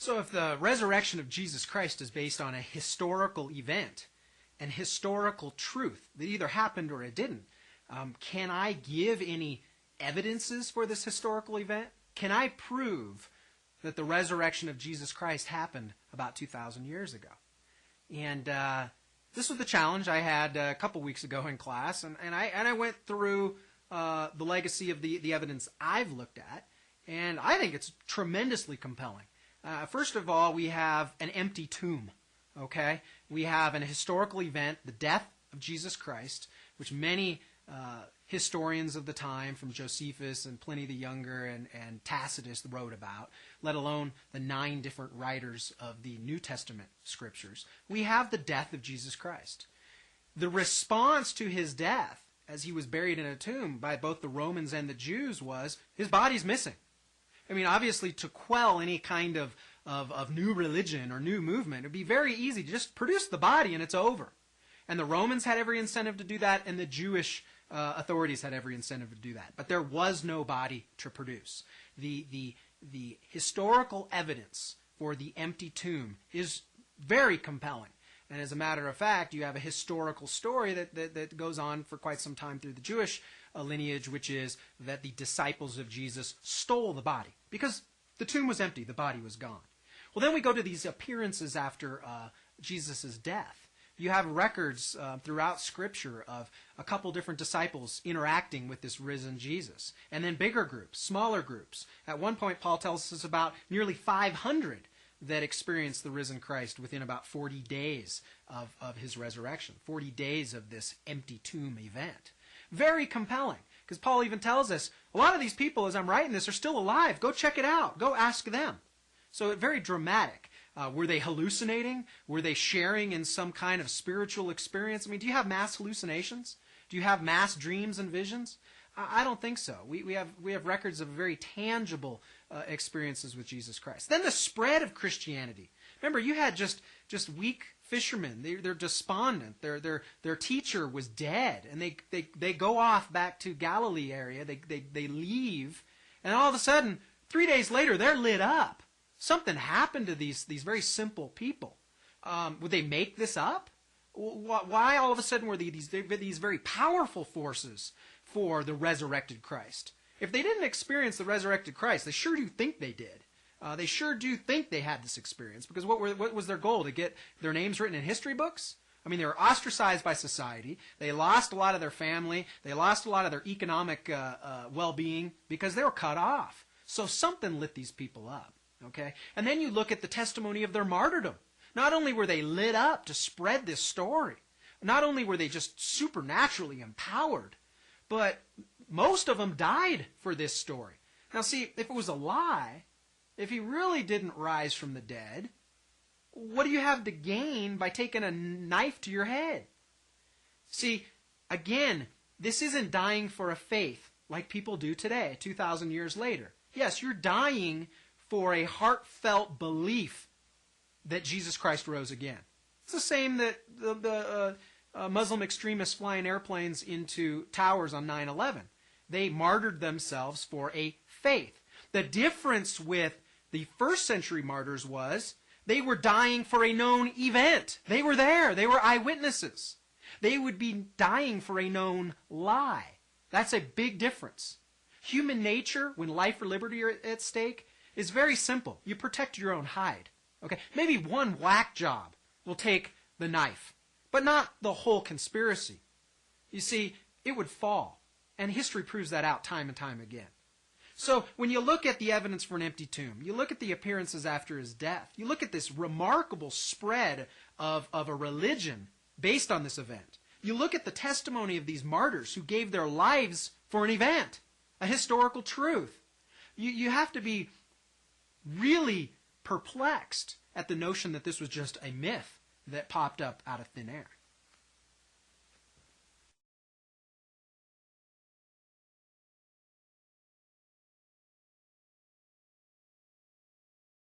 So if the resurrection of Jesus Christ is based on a historical event and historical truth that either happened or it didn't, can I give any evidences for this historical event? Can I prove that the resurrection of Jesus Christ happened about 2,000 years ago? And this was the challenge I had a couple weeks ago in class, and I went through the legacy of the evidence I've looked at, and I think it's tremendously compelling. First of all, we have an empty tomb, okay? We have an historical event, the death of Jesus Christ, which many historians of the time, from Josephus and Pliny the Younger and Tacitus, wrote about, let alone the 9 different writers of the New Testament scriptures. We have the death of Jesus Christ. The response to his death, as he was buried in a tomb by both the Romans and the Jews, was his body's missing. I mean, obviously, to quell any kind of new religion or new movement, it would be very easy to just produce the body and it's over. And the Romans had every incentive to do that, and the Jewish authorities had every incentive to do that. But there was no body to produce. The historical evidence for the empty tomb is very compelling. And as a matter of fact, you have a historical story that goes on for quite some time through the Jewish lineage, which is that the disciples of Jesus stole the body. Because the tomb was empty, the body was gone. Well, then we go to these appearances after Jesus' death. You have records throughout Scripture of a couple different disciples interacting with this risen Jesus. And then bigger groups, smaller groups. At one point, Paul tells us about nearly 500 that experienced the risen Christ within about 40 days of his resurrection. 40 days of this empty tomb event. Very compelling, because Paul even tells us, a lot of these people, as I'm writing this, are still alive. Go check it out. Go ask them. So very dramatic. Were they hallucinating? Were they sharing in some kind of spiritual experience? I mean, do you have mass hallucinations? Do you have mass dreams and visions? I don't think so. We have records of very tangible experiences with Jesus Christ. Then the spread of Christianity. Remember, you had just weak fishermen. They're despondent. Their teacher was dead, and they go off back to Galilee area. They leave, and all of a sudden, 3 days later, they're lit up. Something happened to these very simple people. Would they make this up? Why all of a sudden were these very powerful forces for the resurrected Christ? If they didn't experience the resurrected Christ, they sure do think they did. They sure do think they had this experience, because what was their goal? To get their names written in history books? I mean, they were ostracized by society. They lost a lot of their family. They lost a lot of their economic well-being because they were cut off. So something lit these people up. Okay? And then you look at the testimony of their martyrdom. Not only were they lit up to spread this story, not only were they just supernaturally empowered, but most of them died for this story. Now see, if it was a lie, if he really didn't rise from the dead, what do you have to gain by taking a knife to your head? See, again, this isn't dying for a faith like people do today, 2,000 years later. Yes, you're dying for a heartfelt belief that Jesus Christ rose again. It's the same that the Muslim extremists flying airplanes into towers on 9/11. They martyred themselves for a faith. The difference with the first century martyrs was they were dying for a known event. They were there. They were eyewitnesses. They would be dying for a known lie. That's a big difference. Human nature, when life or liberty are at stake, is very simple. You protect your own hide. Okay? Maybe one whack job will take the knife, but not the whole conspiracy. You see, it would fall. And history proves that out time and time again. So when you look at the evidence for an empty tomb, you look at the appearances after his death, you look at this remarkable spread of a religion based on this event. You look at the testimony of these martyrs who gave their lives for an event, a historical truth. You have to be really perplexed at the notion that this was just a myth that popped up out of thin air.